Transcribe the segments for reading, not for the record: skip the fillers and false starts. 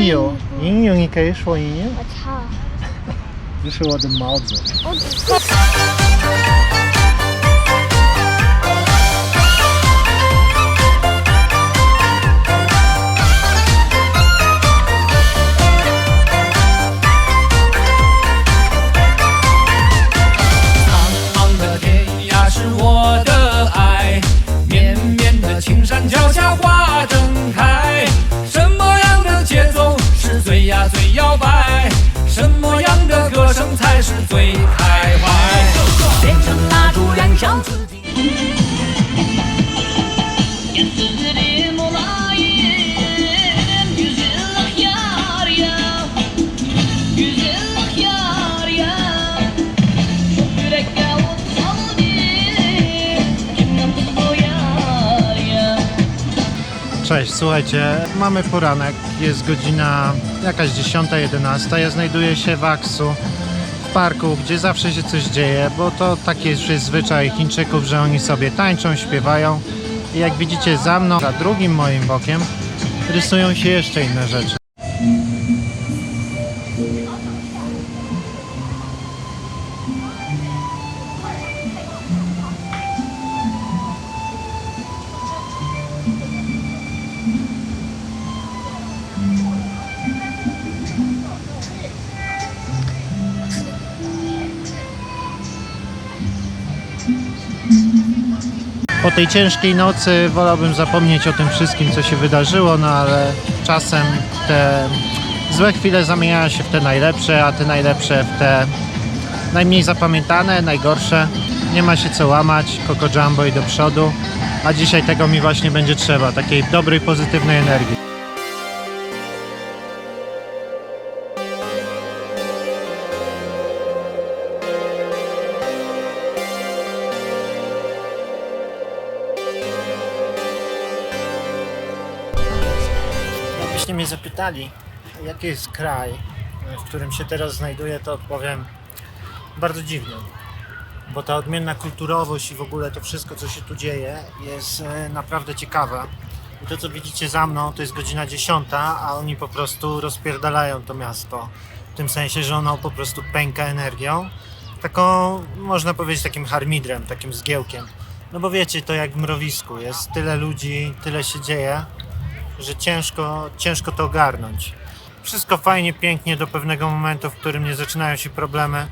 英语，英语你可以说英语。我操！这是我的帽子。苍茫的天涯是我的爱，绵绵的青山脚下花正开。什么样的节奏是最呀最摇摆？什么样的歌声才是最开怀？点上蜡烛，燃烧自己。Cześć, słuchajcie, mamy poranek, jest godzina jakaś 10:11. Ja znajduję się w Aksu, w parku, gdzie zawsze się coś dzieje, bo to taki już jest zwyczaj Chińczyków, że oni sobie tańczą, śpiewają i jak widzicie za mną, za drugim moim bokiem rysują się jeszcze inne rzeczy. Po tej ciężkiej nocy wolałbym zapomnieć o tym wszystkim, co się wydarzyło, no ale czasem te złe chwile zamieniają się w te najlepsze, a te najlepsze w te najmniej zapamiętane, najgorsze. Nie ma się co łamać, Coco Jumbo i do przodu, a dzisiaj tego mi właśnie będzie trzeba, takiej dobrej, pozytywnej energii. Jakbyście mnie zapytali, jaki jest kraj, w którym się teraz znajduję, to odpowiem bardzo dziwnie. Bo ta odmienna kulturowość i w ogóle to wszystko, co się tu dzieje, jest naprawdę ciekawe. I to, co widzicie za mną, to jest godzina 10, a oni po prostu rozpierdalają to miasto. W tym sensie, że ono po prostu pęka energią. Taką, można powiedzieć, takim harmidrem, takim zgiełkiem. No bo wiecie, to jak w mrowisku. Jest tyle ludzi, tyle się dzieje, że ciężko to ogarnąć. Wszystko fajnie, pięknie do pewnego momentu, w którym nie zaczynają się problemy.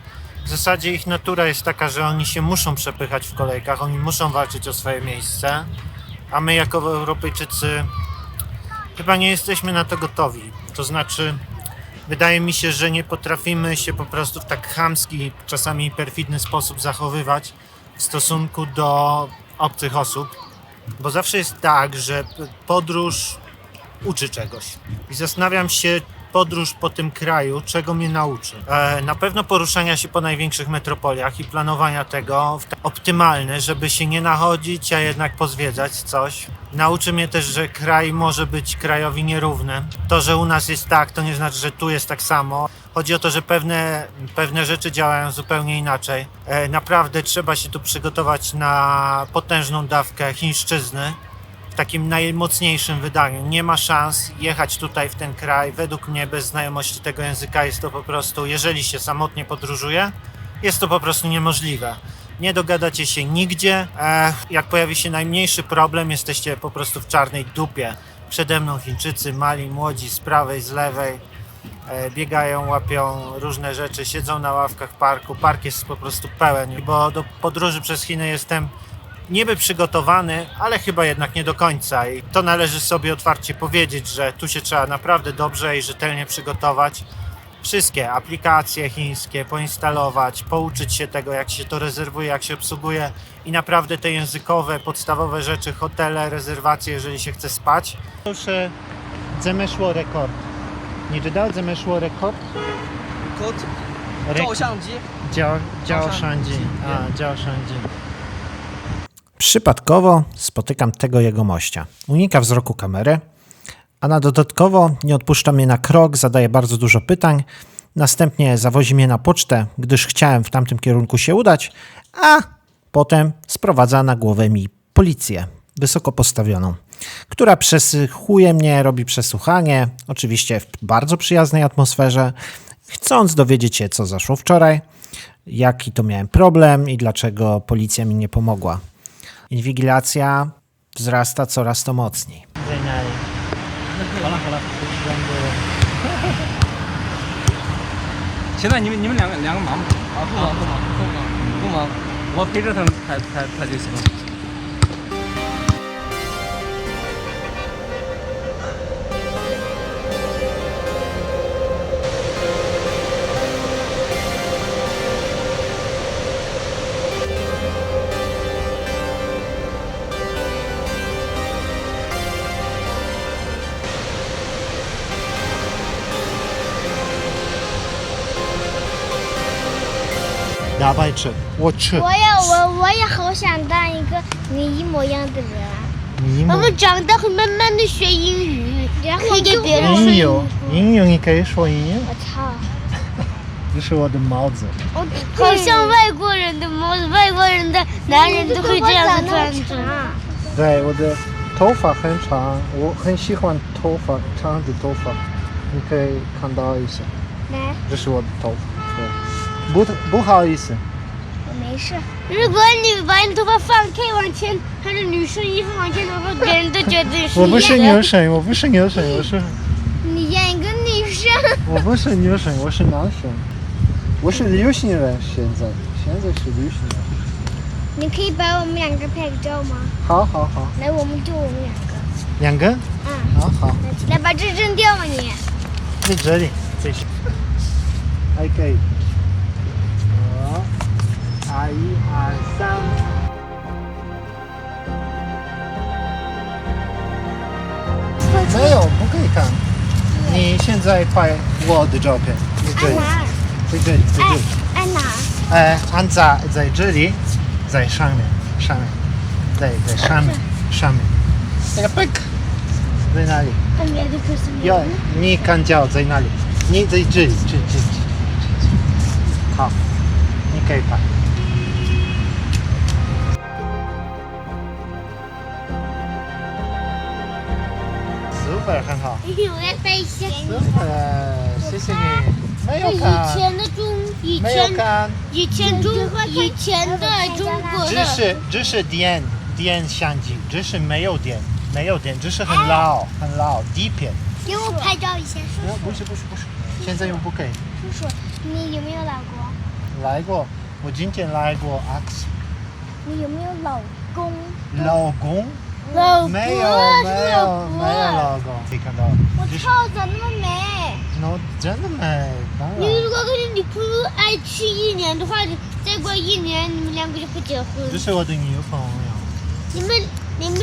W zasadzie ich natura jest taka, że oni się muszą przepychać w kolejkach, oni muszą walczyć o swoje miejsce, a my jako Europejczycy chyba nie jesteśmy na to gotowi. To znaczy, wydaje mi się, że nie potrafimy się po prostu w tak chamski, czasami perfidny sposób zachowywać w stosunku do obcych osób, bo zawsze jest tak, że podróż uczy czegoś. I zastanawiam się, podróż po tym kraju, czego mnie nauczy. Na pewno poruszania się po największych metropoliach i planowania tego optymalne, żeby się nie nachodzić, a jednak pozwiedzać coś. Nauczy mnie też, że kraj może być krajowi nierówny. To, że u nas jest tak, to nie znaczy, że tu jest tak samo. Chodzi o to, że pewne rzeczy działają zupełnie inaczej. Naprawdę trzeba się tu przygotować na potężną dawkę chińszczyzny. W takim najmocniejszym wydaniu. Nie ma szans jechać tutaj w ten kraj. Według mnie bez znajomości tego języka jest to po prostu, jeżeli się samotnie podróżuje, jest to po prostu niemożliwe. Nie dogadacie się nigdzie. Jak pojawi się najmniejszy problem, jesteście po prostu w czarnej dupie. Przede mną Chińczycy, mali, młodzi, z prawej, z lewej. Biegają, łapią różne rzeczy, siedzą na ławkach parku. Park jest po prostu pełen, bo do podróży przez Chiny jestem niby przygotowany, ale chyba jednak nie do końca i to należy sobie otwarcie powiedzieć, że tu się trzeba naprawdę dobrze i rzetelnie przygotować. Wszystkie aplikacje chińskie poinstalować, pouczyć się tego, jak się to rezerwuje, jak się obsługuje i naprawdę te językowe, podstawowe rzeczy, hotele, rezerwacje, jeżeli się chce spać. To już zemeszło rekord. Nie czytał? Zemeszło rekord? 照相机。 Dziao Shanji. Przypadkowo spotykam tego jegomościa. Unika wzroku kamery, a na dodatkowo nie odpuszcza mnie na krok, zadaje bardzo dużo pytań. Następnie zawozi mnie na pocztę, gdyż chciałem w tamtym kierunku się udać, a potem sprowadza na głowę mi policję wysoko postawioną. która przesłuchuje mnie, robi przesłuchanie, oczywiście w bardzo przyjaznej atmosferze, chcąc dowiedzieć się, co zaszło wczoraj, jaki to miałem problem i dlaczego policja mi nie pomogła. Inwigilacja wzrasta coraz to mocniej. 现在你们两个忙不？啊，不忙，我陪着他们拍就行了。Dawaj吃，我吃。我也好想当一个你一模一样的人啊！你我们长大会慢慢的学英语，然后可以给别人说英语，英语你可以说英语。我操！这是我的帽子。好像外国人的帽子，外国人的男人都会这样子穿着。对，我的头发很长，我很喜欢长的头发，你可以看到一下。来，这是我的头发。对，不好意思。我没事。如果你把你头发放开往前，穿着女生衣服往前的话，别人都觉得你是我不是演女生，我不是女生，你演一个女生。我不是女生，我是男生。我是旅行人，现在是旅行人。你可以把我们两个拍个照吗？好。来，我们就我们两个。两个？嗯。好。来，把这扔掉吧你。在这里，这是。还可以。好，1、2、3。没有，不可以看。你现在拍我的照片，在这里，在这里。按哪？按在这里，在上面，在上面。那个 back 在哪里？要你看脚在哪里？你在这里，这。好，你可以拍。super 很好。我来拍一下。super，谢谢你。没有以看。前的中国的。这是电相机，这是没有电，这是很老底片。给我拍照一下，叔叔。不是，现在又不可以。叔叔，你有没有来过？来过，我今天来过X。你有没有老公？老公？没有老公。可以看到。我操，咋那么美？真的美。你如果跟你不爱去1年的话，再过1年你们两个就会结婚。这是我的女朋友。你们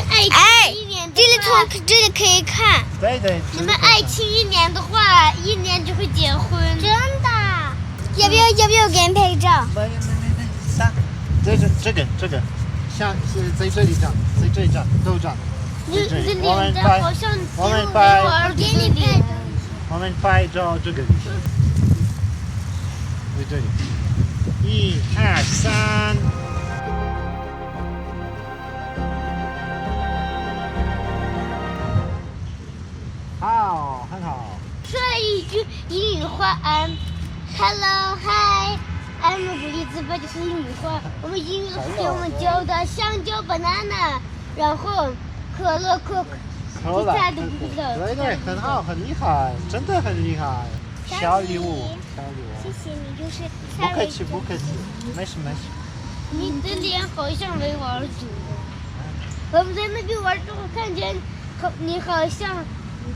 爱情1年的话，这里可以看。对。你们爱情1年的话，1年就会结婚。真的？要不要给你拍个照？没，这个，像是在这里这样，都这样。你的脸蛋好像我们拍给你拍。我们拍照这个，在这里，1、2、3。好，很好。说了一句英语话，Hello Hi，I'm 不一字吧，就是英语话。我们英语老师给我们教的香蕉 banana， 然后可乐 Coke， 其他的不知道。对，很好，很厉害，真的很厉害。小礼物。谢谢你，就是不客气，没事。你的脸好像维吾尔族。我们在那边玩之后看见你好像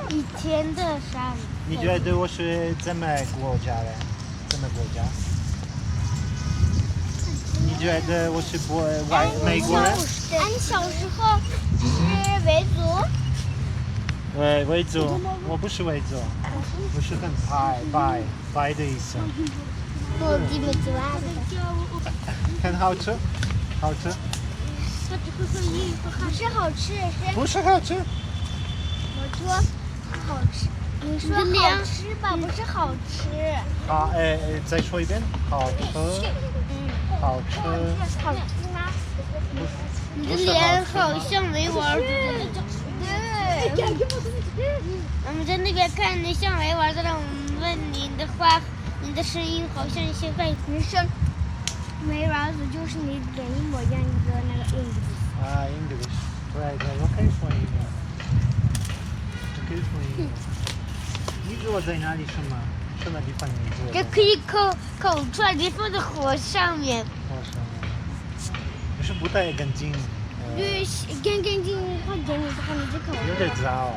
以前的啥？你觉得我是怎么国家的？你觉得我是美国人？你小时候是维族？对，维族，我不是维族，我是很白的意思。我记不住啊。很好吃。他只会说英语，是好吃，不是好吃。我说好吃，你说好吃吧，不是好吃。好，再说一遍，好吃。好吃吗？你的脸好像维吾尔族。我们在那边看那小孩玩的，让我们问你的话，你的声音好像现在你是没儿子，就是你脸一模一样一个那个 English。啊，English，对对，我可以说英文，我可以说英文。你坐在哪里？什么地方你坐？这可以口出来，你放在火上面。火上面。你是不太干净。就是干净，快点，你看你这口。有点糟。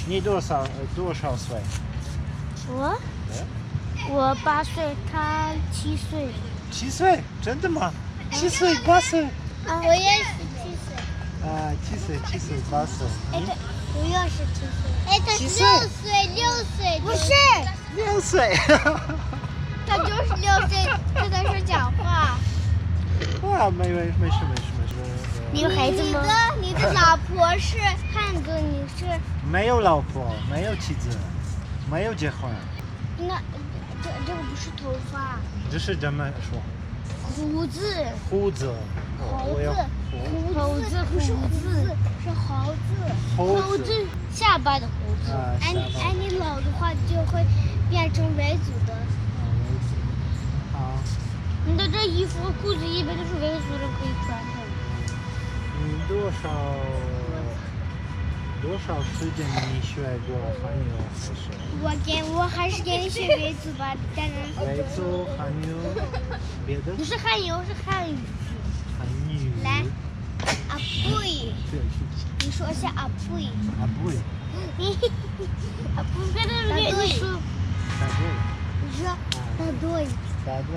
你多少岁？我8岁，他7岁。7岁？真的吗？7岁、8岁？啊，我也是7岁。啊，7岁、8岁。哎，对，我也是7岁。哎，他7 6岁岁，不是6岁。他就是6岁，他在说讲话。啊，没事。你有孩子吗？你的老婆是汉族，你是没有老婆，没有妻子，没有结婚。那这个不是头发，这是怎么说？胡子。胡子。我有猴子不是胡子，是猴子。猴子。下巴的胡子。啊，下巴。你老的话就会变成维族的。好。你的这衣服和裤子一般都是维族人可以穿的。你多少时间你学过汉语？我还是给你学维族吧，当然。维族、汉语，别的？不是汉语，是汉语。汉语。来，阿贝。你说一下阿贝。阿贝。阿贝，跟着你说。答对。你说答对。答对。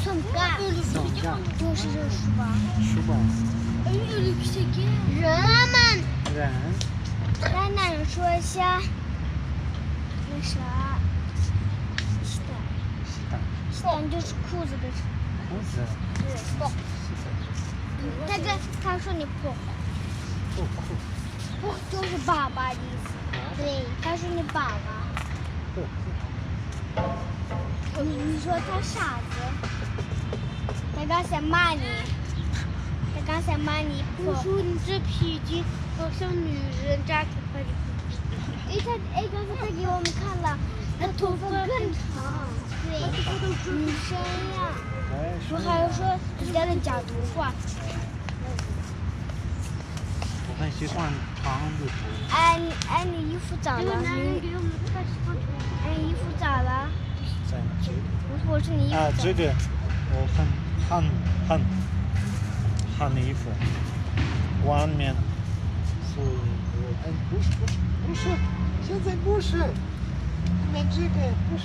送干。就是这个书包。书包。人们。人。来，那你说一下那啥，西单就是裤子的。裤子。对。他说你破。破就是爸爸的意思。对，他说你爸爸。你说他傻子。他刚才骂你。我说你这皮筋好像女人扎可怕的。刚才他给我们看了，他头发更长。对，女生呀。我还有说人家的假头发。我很喜欢长的头。哎，你衣服咋了？衣服咋了？在这里。我说你衣服咋了？这个我很衣服，外面，所以我不是，现在不是，那这个不是，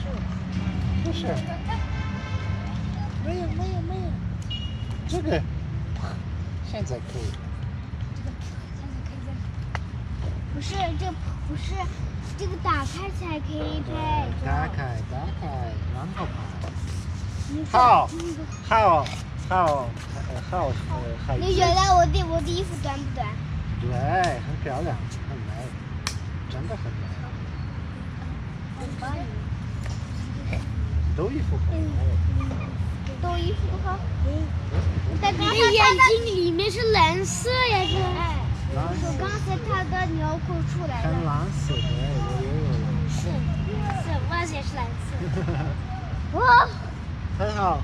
没有，这个现在可以。不是，这个打开才可以拍。打开，然后拍。好，你觉得我的衣服短不短？对，很漂亮，很美，真的很美。都衣服很美。都衣服好。但你的眼睛里面是蓝色呀，这。我刚才他的纽扣出来了。很蓝色，对，我也有蓝色。我也是蓝色。哇。很好，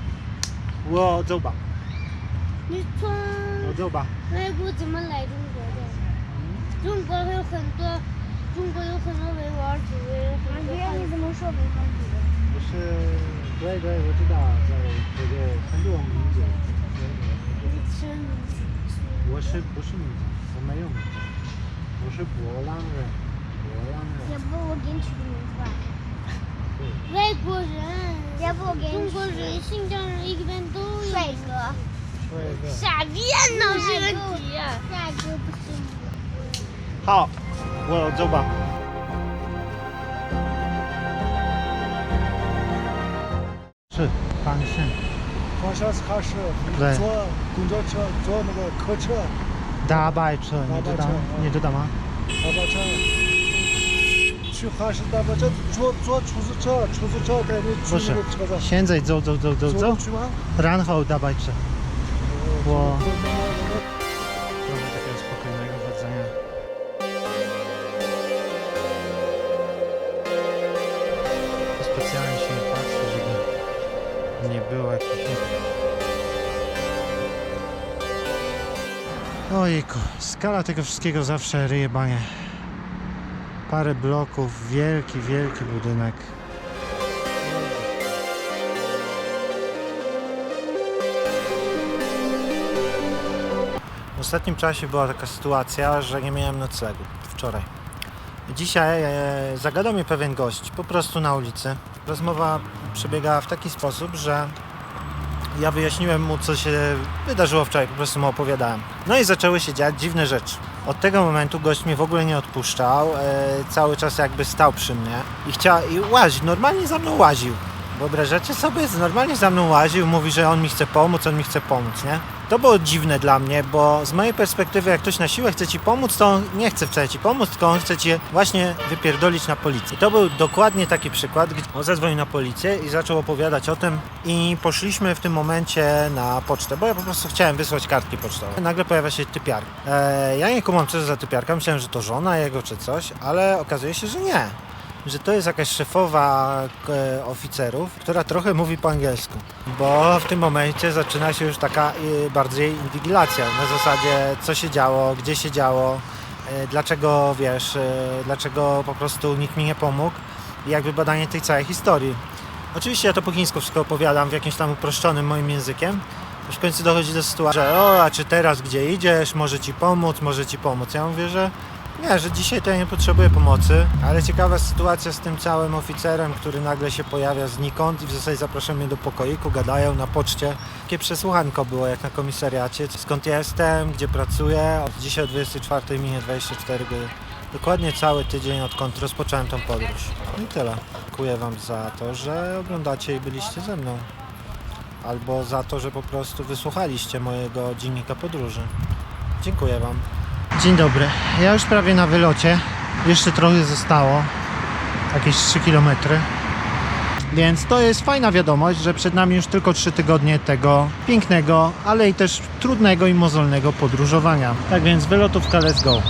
我走吧。你从外国怎么来中国的？中国有很多维吾尔族人。你怎么说维吾尔族人？不是，对，我知道，在这个很多民族。我不是民族，我没有民族，我是波兰人。要不我给你取个名字吧？外国人。要不我给你。中国人、新疆人一般都有。帅哥。傻逼啊！脑子问题啊！帅哥不是你。好，我走吧。是方向。方向是考试，对。坐公交车，坐那个客车。大巴车，你知道吗？大巴车。去哈市大巴车，坐出租车带你去那个车站。现在走。去吗？然后大巴车。我mamy takiego spokojnego chodzenia. nie było jakichś... Ojejku, skala tego wszystkiego zawsze ryje banie. Parę bloków, wielki, wielki budynek. W ostatnim czasie była taka sytuacja, że nie miałem noclegu. Wczoraj. Dzisiaj zagadał mnie pewien gość, po prostu na ulicy. Rozmowa przebiegała w taki sposób, że ja wyjaśniłem mu, co się wydarzyło wczoraj, po prostu mu opowiadałem. No i zaczęły się dziać dziwne rzeczy. Od tego momentu gość mnie w ogóle nie odpuszczał, cały czas jakby stał przy mnie i łaził, normalnie za mną łaził. Wyobrażacie sobie, normalnie za mną łaził, mówi, że on mi chce pomóc, nie? To było dziwne dla mnie, bo z mojej perspektywy, jak ktoś na siłę chce ci pomóc, to on nie chce wcale ci pomóc, tylko on chce cię właśnie wypierdolić na policję. I to był dokładnie taki przykład, gdzie on zadzwonił na policję i zaczął opowiadać o tym i poszliśmy w tym momencie na pocztę, bo ja po prostu chciałem wysłać kartki pocztowe. Nagle pojawia się typiarka. Ja nie kumam, co to za typiarka, myślałem, że to żona jego czy coś, ale okazuje się, że nie. Że to jest jakaś szefowa oficerów, która trochę mówi po angielsku. Bo w tym momencie zaczyna się już taka bardziej inwigilacja. Na zasadzie, co się działo, gdzie się działo, dlaczego, dlaczego po prostu nikt mi nie pomógł i jakby badanie tej całej historii. Oczywiście ja to po chińsku wszystko opowiadam w jakimś tam uproszczonym moim językiem. Już w końcu dochodzi do sytuacji, że a czy teraz gdzie idziesz, może ci pomóc. Ja mówię, że nie, że dzisiaj to ja nie potrzebuję pomocy, ale ciekawa sytuacja z tym całym oficerem, który nagle się pojawia znikąd i w zasadzie zaprasza mnie do pokoiku, gadają na poczcie. Takie przesłuchanko było jak na komisariacie, skąd jestem, gdzie pracuję. Dzisiaj o 24 minie 24 godziny. Dokładnie cały tydzień, odkąd rozpocząłem tą podróż. No i tyle. Dziękuję Wam za to, że oglądacie i byliście ze mną. Albo za to, że po prostu wysłuchaliście mojego dziennika podróży. Dziękuję Wam. Dzień dobry. Ja już prawie na wylocie. Jeszcze trochę zostało. Jakieś 3 km. Więc to jest fajna wiadomość, że przed nami już tylko 3 tygodnie tego pięknego, ale i też trudnego i mozolnego podróżowania. Tak więc wylotówka, let's go.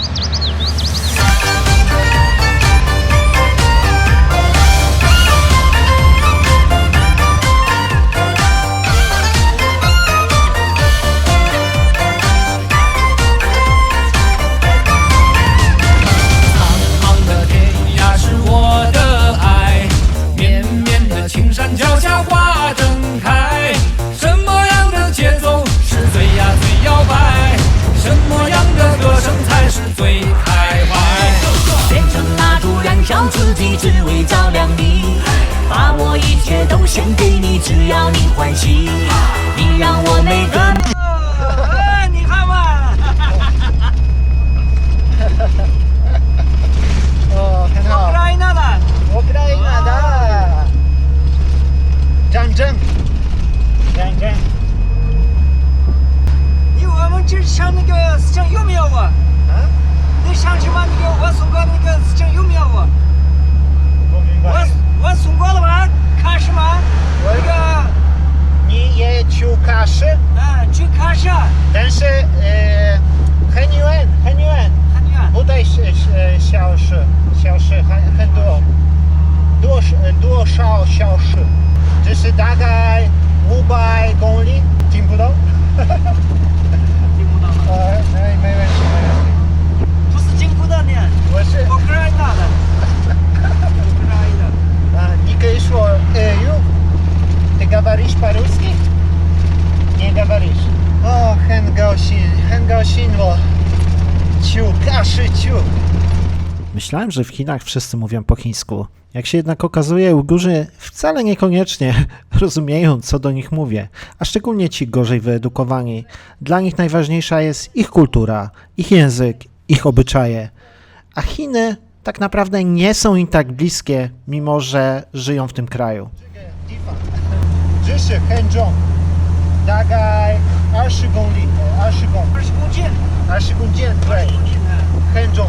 Myślałem, że w Chinach wszyscy mówią po chińsku. Jak się jednak okazuje, Ujgurzy wcale niekoniecznie rozumieją, co do nich mówię, a szczególnie ci gorzej wyedukowani. Dla nich najważniejsza jest ich kultura, ich język, ich obyczaje. A Chiny tak naprawdę nie są im tak bliskie, mimo że żyją w tym kraju. 20公斤，对，很重。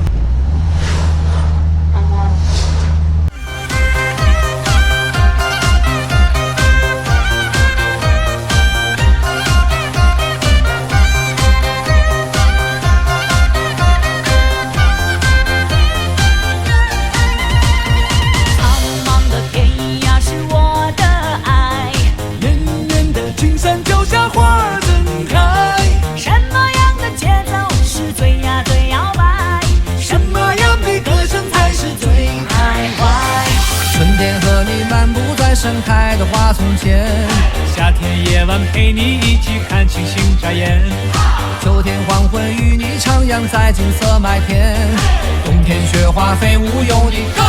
苍茫的天涯是我的爱，远盛开的花丛前，夏天夜晚陪你一起看星星眨眼，秋天黄昏与你徜徉在金色麦田，冬天雪花飞舞有你更